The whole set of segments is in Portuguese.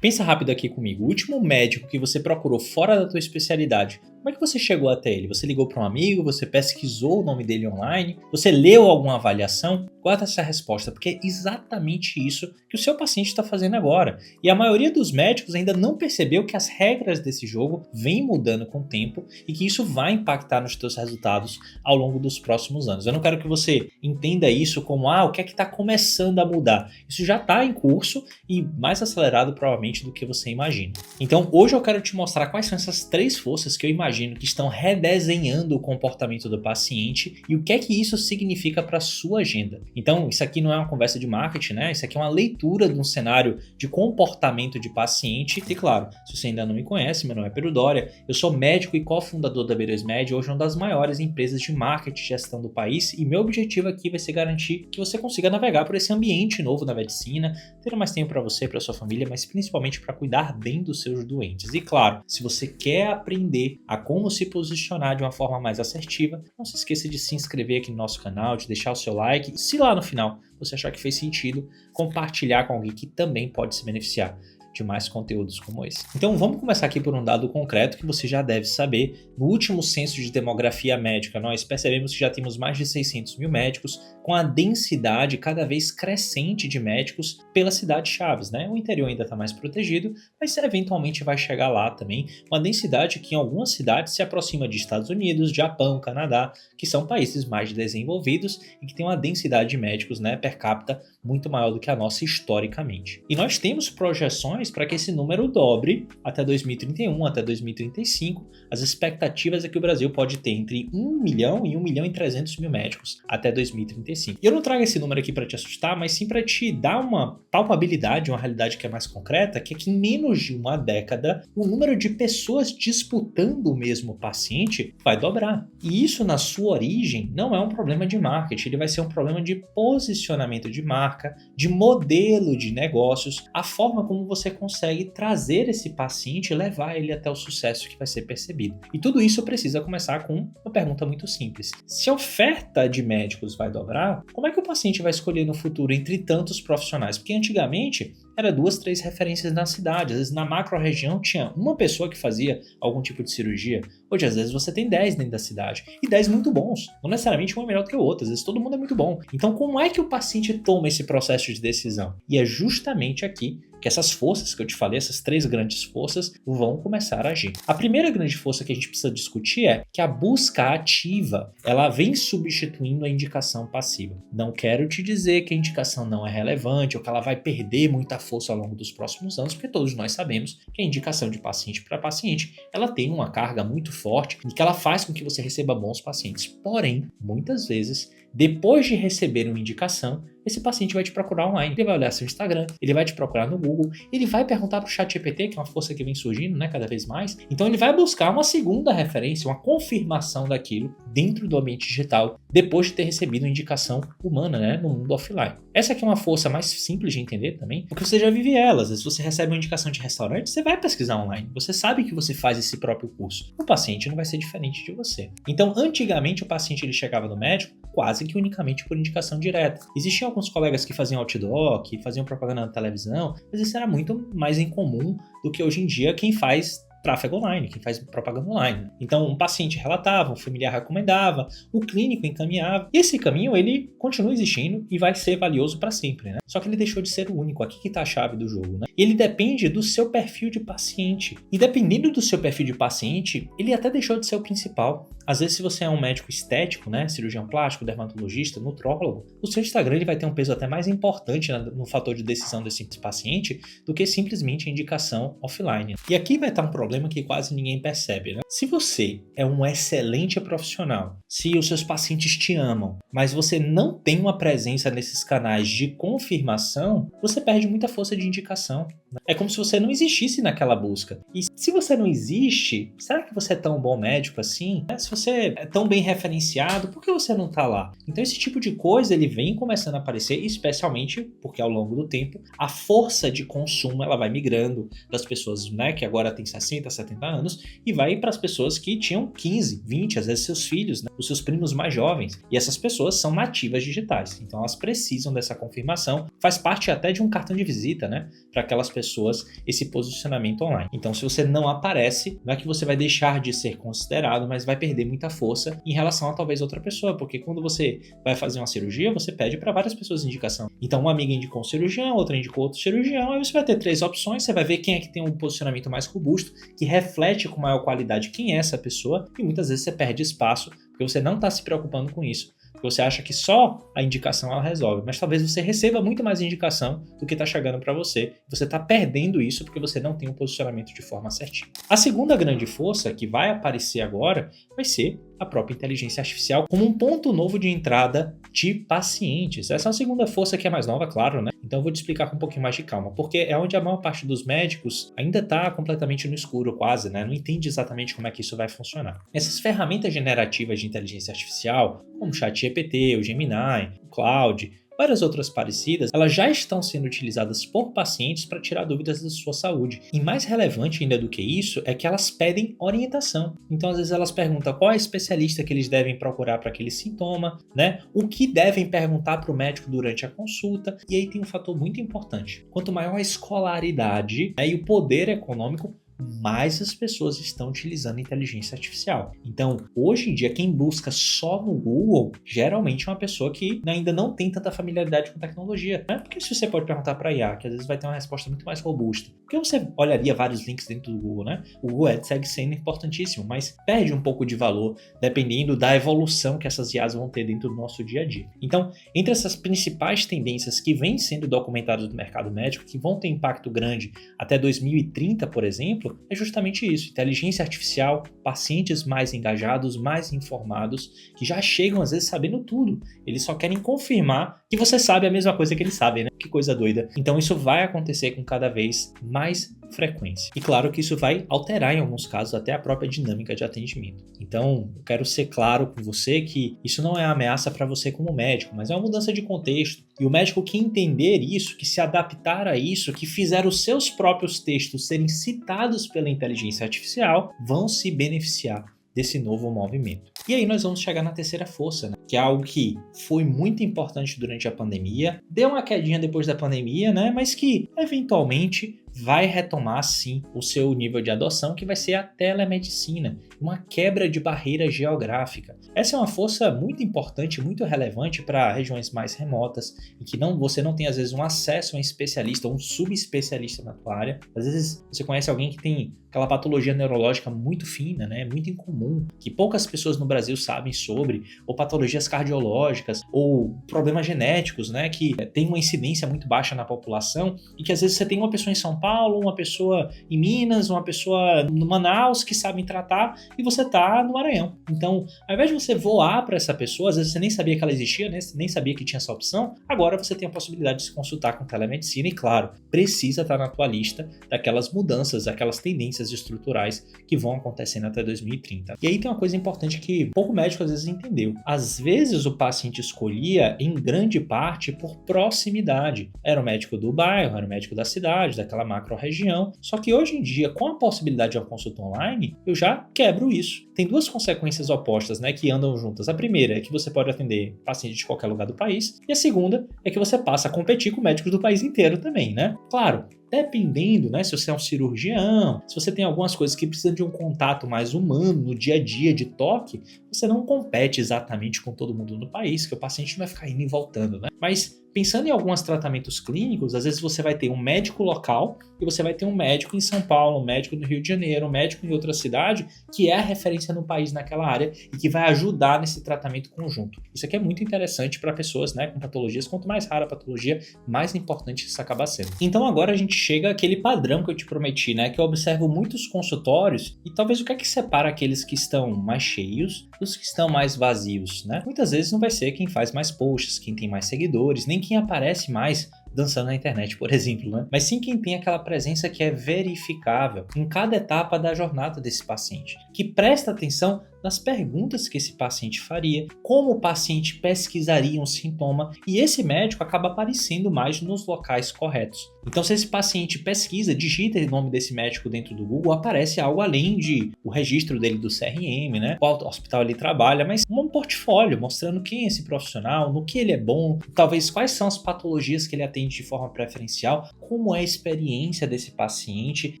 Pensa rápido aqui comigo. O último médico que você procurou fora da tua especialidade, como é que você chegou até ele? Você ligou para um amigo? Você pesquisou o nome dele online? Você leu alguma avaliação? Guarda essa resposta, porque é exatamente isso que o seu paciente está fazendo agora. E a maioria dos médicos ainda não percebeu que as regras desse jogo vêm mudando com o tempo e que isso vai impactar nos seus resultados ao longo dos próximos anos. Eu não quero que você entenda isso como, o que é que está começando a mudar? Isso já está em curso e mais acelerado provavelmente do que você imagina. Então hoje eu quero te mostrar quais são essas 3 forças que eu imagino que estão redesenhando o comportamento do paciente e o que é que isso significa para a sua agenda. Então, isso aqui não é uma conversa de marketing, né? Isso aqui é uma leitura de um cenário de comportamento de paciente. E claro, se você ainda não me conhece, meu nome é Pedro Doria, eu sou médico e cofundador da B2Med, hoje uma das maiores empresas de marketing e gestão do país, e meu objetivo aqui vai ser garantir que você consiga navegar por esse ambiente novo da medicina, ter mais tempo para você, para sua família, mas principalmente para cuidar bem dos seus doentes. E claro, se você quer aprender a como se posicionar de uma forma mais assertiva, não se esqueça de se inscrever aqui no nosso canal, de deixar o seu like, e se lá no final você achar que fez sentido, compartilhar com alguém que também pode se beneficiar de mais conteúdos como esse. Então vamos começar aqui por um dado concreto que você já deve saber. No último censo de demografia médica, nós percebemos que já temos mais de 600 mil médicos, com a densidade cada vez crescente de médicos pelas cidades-chaves, né? O interior ainda está mais protegido, mas eventualmente vai chegar lá também, uma densidade que em algumas cidades se aproxima de Estados Unidos, Japão, Canadá, que são países mais desenvolvidos e que tem uma densidade de médicos, né, per capita muito maior do que a nossa historicamente. E nós temos projeções para que esse número dobre até 2031, até 2035. As expectativas é que o Brasil pode ter entre 1 milhão e 1 milhão e 300 mil médicos até 2035. E eu não trago esse número aqui para te assustar, mas sim para te dar uma palpabilidade, uma realidade que é mais concreta, que é que em menos de uma década, o número de pessoas disputando o mesmo paciente vai dobrar. E isso, na sua origem, não é um problema de marketing, ele vai ser um problema de posicionamento de marca, de modelo de negócios, a forma como você consegue trazer esse paciente e levar ele até o sucesso que vai ser percebido. E tudo isso precisa começar com uma pergunta muito simples. Se a oferta de médicos vai dobrar, como é que o paciente vai escolher no futuro entre tantos profissionais? Porque antigamente era 2, 3 referências na cidade. Às vezes na macro-região tinha uma pessoa que fazia algum tipo de cirurgia. Hoje às vezes você tem 10 dentro da cidade. E 10 muito bons. Não necessariamente um é melhor do que o outro. Às vezes todo mundo é muito bom. Então como é que o paciente toma esse processo de decisão? E é justamente aqui que essas forças que eu te falei, essas 3 grandes forças, vão começar a agir. A primeira grande força que a gente precisa discutir é que a busca ativa, ela vem substituindo a indicação passiva. Não quero te dizer que a indicação não é relevante ou que ela vai perder muita força ao longo dos próximos anos, porque todos nós sabemos que a indicação de paciente para paciente, ela tem uma carga muito forte e que ela faz com que você receba bons pacientes. Porém, muitas vezes, depois de receber uma indicação, esse paciente vai te procurar online, ele vai olhar seu Instagram, ele vai te procurar no Google, ele vai perguntar para o ChatGPT, que é uma força que vem surgindo, né, cada vez mais. Então ele vai buscar uma segunda referência, uma confirmação daquilo dentro do ambiente digital, depois de ter recebido uma indicação humana, né, no mundo offline. Essa aqui é uma força mais simples de entender também, porque você já vive ela. Às vezes você recebe uma indicação de restaurante, você vai pesquisar online, você sabe que você faz esse próprio curso. O paciente não vai ser diferente de você. Então, antigamente o paciente ele chegava no médico quase que unicamente por indicação direta. Existiam alguns colegas que faziam outdoor, que faziam propaganda na televisão, mas isso era muito mais incomum do que hoje em dia quem faz tráfego online, quem faz propaganda online. Então, um paciente relatava, um familiar recomendava, o clínico encaminhava. E esse caminho, ele continua existindo e vai ser valioso para sempre, né? Só que ele deixou de ser o único. Aqui que está a chave do jogo, né? E ele depende do seu perfil de paciente. E dependendo do seu perfil de paciente, ele até deixou de ser o principal. Às vezes, se você é um médico estético, né, cirurgião plástico, dermatologista, nutrólogo, o seu Instagram ele vai ter um peso até mais importante no fator de decisão desse paciente do que simplesmente a indicação offline. E aqui vai estar um problema que quase ninguém percebe, né? Se você é um excelente profissional, se os seus pacientes te amam, mas você não tem uma presença nesses canais de confirmação, você perde muita força de indicação. É como se você não existisse naquela busca. E se você não existe, será que você é tão bom médico assim? Se você é tão bem referenciado, por que você não está lá? Então esse tipo de coisa ele vem começando a aparecer, especialmente porque ao longo do tempo a força de consumo ela vai migrando das pessoas, né, que agora têm 60, 70 anos e vai para as pessoas que tinham 15, 20, às vezes seus filhos, né, os seus primos mais jovens. E essas pessoas são nativas digitais, então elas precisam dessa confirmação. Faz parte até de um cartão de visita, né, para aquelas pessoas pessoas esse posicionamento online. Então, se você não aparece, não é que você vai deixar de ser considerado, mas vai perder muita força em relação a talvez outra pessoa, porque quando você vai fazer uma cirurgia, você pede para várias pessoas indicação. Então, uma amiga indicou um cirurgião, outra indicou outro cirurgião, aí você vai ter 3 opções, você vai ver quem é que tem um posicionamento mais robusto, que reflete com maior qualidade quem é essa pessoa, e muitas vezes você perde espaço, porque você não está se preocupando com isso. Você acha que só a indicação ela resolve, mas talvez você receba muito mais indicação do que está chegando para você. Você está perdendo isso porque você não tem um posicionamento de forma certinha. A segunda grande força que vai aparecer agora vai ser a própria inteligência artificial como um ponto novo de entrada de pacientes. Essa é a segunda força que é mais nova, claro, né? Então eu vou te explicar com um pouquinho mais de calma, porque é onde a maior parte dos médicos ainda está completamente no escuro quase, né? Não entende exatamente como é que isso vai funcionar. Essas ferramentas generativas de inteligência artificial, como o ChatGPT, o Gemini, o Claude, várias outras parecidas, elas já estão sendo utilizadas por pacientes para tirar dúvidas da sua saúde. E mais relevante ainda do que isso é que elas pedem orientação. Então, às vezes, elas perguntam qual é o especialista que eles devem procurar para aquele sintoma, né? O que devem perguntar para o médico durante a consulta. E aí tem um fator muito importante. Quanto maior a escolaridade, né, e o poder econômico, mais as pessoas estão utilizando a inteligência artificial. Então, hoje em dia, quem busca só no Google, geralmente é uma pessoa que ainda não tem tanta familiaridade com tecnologia, né? Porque se você pode perguntar para a IA, que às vezes vai ter uma resposta muito mais robusta, porque você olharia vários links dentro do Google, né? O Google Ads segue sendo importantíssimo, mas perde um pouco de valor dependendo da evolução que essas IAs vão ter dentro do nosso dia a dia. Então, entre essas principais tendências que vêm sendo documentadas no mercado médico, que vão ter impacto grande até 2030, por exemplo, é justamente isso, inteligência artificial, pacientes mais engajados, mais informados, que já chegam às vezes sabendo tudo, eles só querem confirmar que você sabe a mesma coisa que eles sabem, né? Que coisa doida. Então isso vai acontecer com cada vez mais frequência. E claro que isso vai alterar em alguns casos até a própria dinâmica de atendimento. Então, eu quero ser claro com você que isso não é ameaça para você como médico, mas é uma mudança de contexto. E o médico que entender isso, que se adaptar a isso, que fizer os seus próprios textos serem citados pela inteligência artificial, vão se beneficiar desse novo movimento. E aí nós vamos chegar na terceira força, né? Que é algo que foi muito importante durante a pandemia, deu uma quedinha depois da pandemia, né? Mas que eventualmente vai retomar sim o seu nível de adoção, que vai ser a telemedicina, uma quebra de barreira geográfica. Essa é uma força muito importante, muito relevante para regiões mais remotas, em que você não tem às vezes um acesso a um especialista ou um subespecialista na tua área. Às vezes você conhece alguém que tem aquela patologia neurológica muito fina, né, muito incomum, que poucas pessoas no Brasil sabem sobre, ou patologias cardiológicas, ou problemas genéticos, né, que tem uma incidência muito baixa na população, e que às vezes você tem uma pessoa em São Paulo, uma pessoa em Minas, uma pessoa no Manaus que sabem tratar, e você tá no Maranhão. Então, ao invés de você voar para essa pessoa, às vezes você nem sabia que ela existia, né, nem sabia que tinha essa opção, agora você tem a possibilidade de se consultar com telemedicina, e claro, precisa estar na tua lista daquelas mudanças, aquelas tendências estruturais que vão acontecendo até 2030. E aí tem uma coisa importante que pouco médico às vezes entendeu. Às vezes o paciente escolhia em grande parte por proximidade. Era o médico do bairro, era o médico da cidade, daquela macro-região. Só que hoje em dia, com a possibilidade de uma consulta online, eu já quebro isso. Tem duas consequências opostas, né, que andam juntas. A primeira é que você pode atender pacientes de qualquer lugar do país, e a segunda é que você passa a competir com médicos do país inteiro também, né? Claro, dependendo, né, se você é um cirurgião, se você tem algumas coisas que precisam de um contato mais humano no dia a dia de toque, você não compete exatamente com todo mundo no país, que o paciente não vai ficar indo e voltando, né? Mas pensando em alguns tratamentos clínicos, às vezes você vai ter um médico local e você vai ter um médico em São Paulo, um médico no Rio de Janeiro, um médico em outra cidade, que é a referência no país naquela área e que vai ajudar nesse tratamento conjunto. Isso aqui é muito interessante para pessoas, né, com patologias. Quanto mais rara a patologia, mais importante isso acaba sendo. Então agora a gente chega àquele padrão que eu te prometi, né, que eu observo muitos consultórios e talvez o que é que separa aqueles que estão mais cheios dos que estão mais vazios, né? Muitas vezes não vai ser quem faz mais posts, quem tem mais seguidores, nem quem aparece mais dançando na internet, por exemplo, né? Mas sim quem tem aquela presença que é verificável em cada etapa da jornada desse paciente, que presta atenção nas perguntas que esse paciente faria, como o paciente pesquisaria um sintoma, e esse médico acaba aparecendo mais nos locais corretos. Então, se esse paciente pesquisa, digita o nome desse médico dentro do Google, aparece algo além de o registro dele do CRM, né? Qual hospital ele trabalha, mas um portfólio mostrando quem é esse profissional, no que ele é bom, talvez quais são as patologias que ele atende atende de forma preferencial, como é a experiência desse paciente,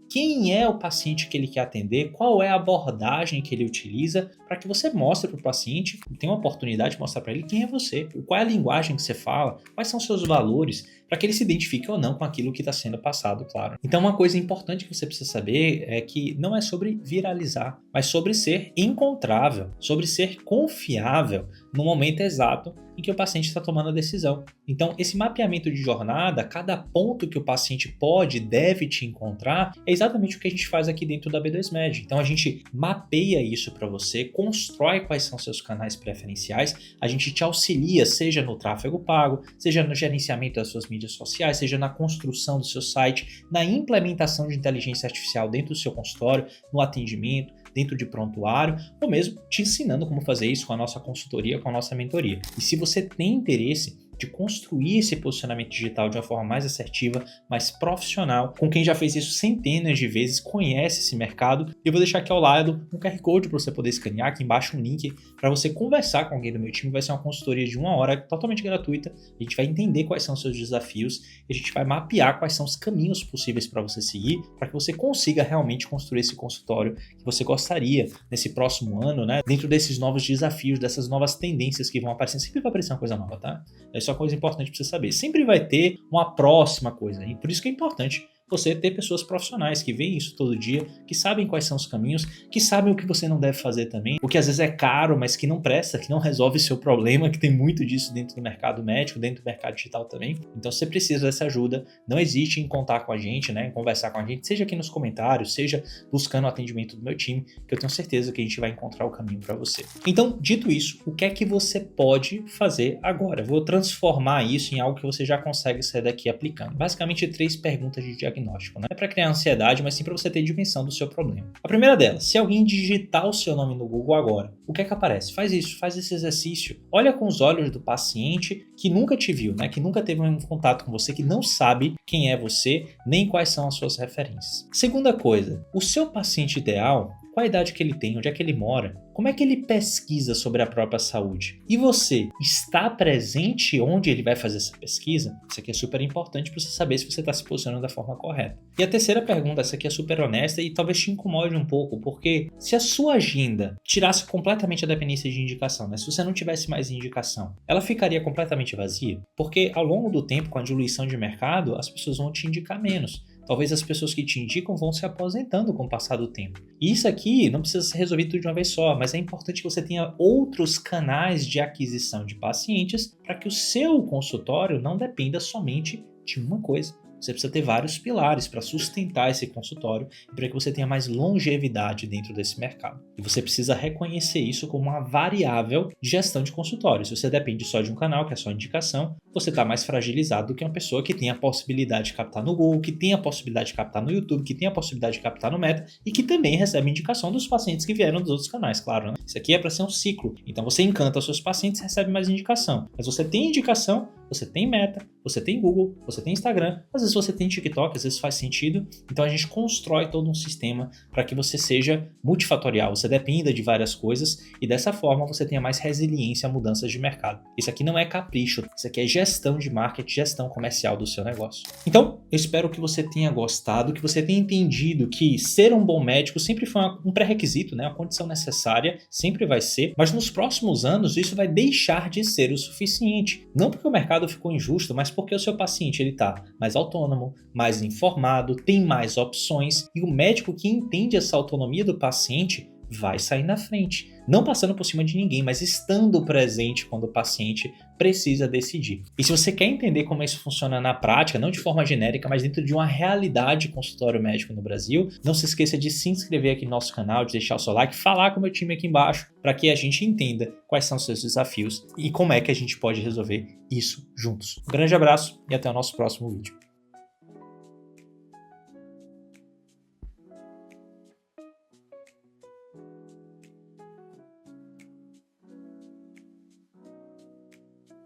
quem é o paciente que ele quer atender, qual é a abordagem que ele utiliza, para que você mostre para o paciente, tenha uma oportunidade de mostrar para ele quem é você, qual é a linguagem que você fala, quais são seus valores, para que ele se identifique ou não com aquilo que está sendo passado, claro. Então uma coisa importante que você precisa saber é que não é sobre viralizar, mas sobre ser encontrável, sobre ser confiável no momento exato em que o paciente está tomando a decisão. Então, esse mapeamento de jornada, cada ponto que o paciente pode e deve te encontrar, é exatamente o que a gente faz aqui dentro da B2Med. Então, a gente mapeia isso para você, constrói quais são seus canais preferenciais, a gente te auxilia, seja no tráfego pago, seja no gerenciamento das suas mídias sociais, seja na construção do seu site, na implementação de inteligência artificial dentro do seu consultório, no atendimento, dentro de prontuário, ou mesmo te ensinando como fazer isso com a nossa consultoria, com a nossa mentoria. E se você tem interesse de construir esse posicionamento digital de uma forma mais assertiva, mais profissional, com quem já fez isso centenas de vezes, conhece esse mercado, eu vou deixar aqui ao lado um QR Code para você poder escanear, aqui embaixo um link para você conversar com alguém do meu time. Vai ser uma consultoria de 1 hora, totalmente gratuita. A gente vai entender quais são os seus desafios e a gente vai mapear quais são os caminhos possíveis para você seguir, para que você consiga realmente construir esse consultório que você gostaria nesse próximo ano, né? Dentro desses novos desafios, dessas novas tendências que vão aparecendo. Sempre vai aparecer uma coisa nova, tá? Isso é uma coisa importante para você saber. Sempre vai ter uma próxima coisa, e por isso que é importante você ter pessoas profissionais que veem isso todo dia, que sabem quais são os caminhos, que sabem o que você não deve fazer também, o que às vezes é caro, mas que não presta, que não resolve seu problema, que tem muito disso dentro do mercado médico, dentro do mercado digital também. Então você precisa dessa ajuda, não hesite em contar com a gente, né, em conversar com a gente, seja aqui nos comentários, seja buscando o atendimento do meu time, que eu tenho certeza que a gente vai encontrar o caminho para você. Então, dito isso, o que é que você pode fazer agora? Eu vou transformar isso em algo que você já consegue sair daqui aplicando. Basicamente 3 perguntas de diagnóstico. Não é para criar ansiedade, mas sim para você ter dimensão do seu problema. A primeira delas, se alguém digitar o seu nome no Google agora, o que é que aparece? Faz isso, faz esse exercício. Olha com os olhos do paciente que nunca te viu, né? Que nunca teve um contato com você, que não sabe quem é você, nem quais são as suas referências. Segunda coisa, o seu paciente ideal, qual a idade que ele tem, onde é que ele mora, como é que ele pesquisa sobre a própria saúde? E você está presente onde ele vai fazer essa pesquisa? Isso aqui é super importante para você saber se você está se posicionando da forma correta. E a terceira pergunta, essa aqui é super honesta e talvez te incomode um pouco, porque se a sua agenda tirasse completamente a dependência de indicação, né? Se você não tivesse mais indicação, ela ficaria completamente vazia? Porque ao longo do tempo, com a diluição de mercado, as pessoas vão te indicar menos. Talvez as pessoas que te indicam vão se aposentando com o passar do tempo. E isso aqui não precisa ser resolvido tudo de uma vez só, mas é importante que você tenha outros canais de aquisição de pacientes para que o seu consultório não dependa somente de uma coisa. Você precisa ter vários pilares para sustentar esse consultório e para que você tenha mais longevidade dentro desse mercado. E você precisa reconhecer isso como uma variável de gestão de consultório. Se você depende só de um canal, que é só indicação, você está mais fragilizado do que uma pessoa que tem a possibilidade de captar no Google, que tem a possibilidade de captar no YouTube, que tem a possibilidade de captar no Meta e que também recebe indicação dos pacientes que vieram dos outros canais, claro, né? Isso aqui é para ser um ciclo. Então você encanta os seus pacientes e recebe mais indicação. Mas você tem indicação, você tem Meta, você tem Google, você tem Instagram, às vezes você tem TikTok, às vezes faz sentido. Então a gente constrói todo um sistema para que você seja multifatorial, você dependa de várias coisas e dessa forma você tenha mais resiliência a mudanças de mercado. Isso aqui não é capricho, isso aqui é gestão de marketing, gestão comercial do seu negócio. Então, eu espero que você tenha gostado, que você tenha entendido que ser um bom médico sempre foi um pré-requisito, né? Uma condição necessária, sempre vai ser, mas nos próximos anos isso vai deixar de ser o suficiente. Não porque o mercado ficou injusto, mas porque o seu paciente ele está mais autônomo, mais informado, tem mais opções e o médico que entende essa autonomia do paciente vai sair na frente, não passando por cima de ninguém, mas estando presente quando o paciente precisa decidir. E se você quer entender como isso funciona na prática, não de forma genérica, mas dentro de uma realidade de consultório médico no Brasil, não se esqueça de se inscrever aqui no nosso canal, de deixar o seu like, falar com o meu time aqui embaixo, para que a gente entenda quais são os seus desafios e como é que a gente pode resolver isso juntos. Um grande abraço e até o nosso próximo vídeo.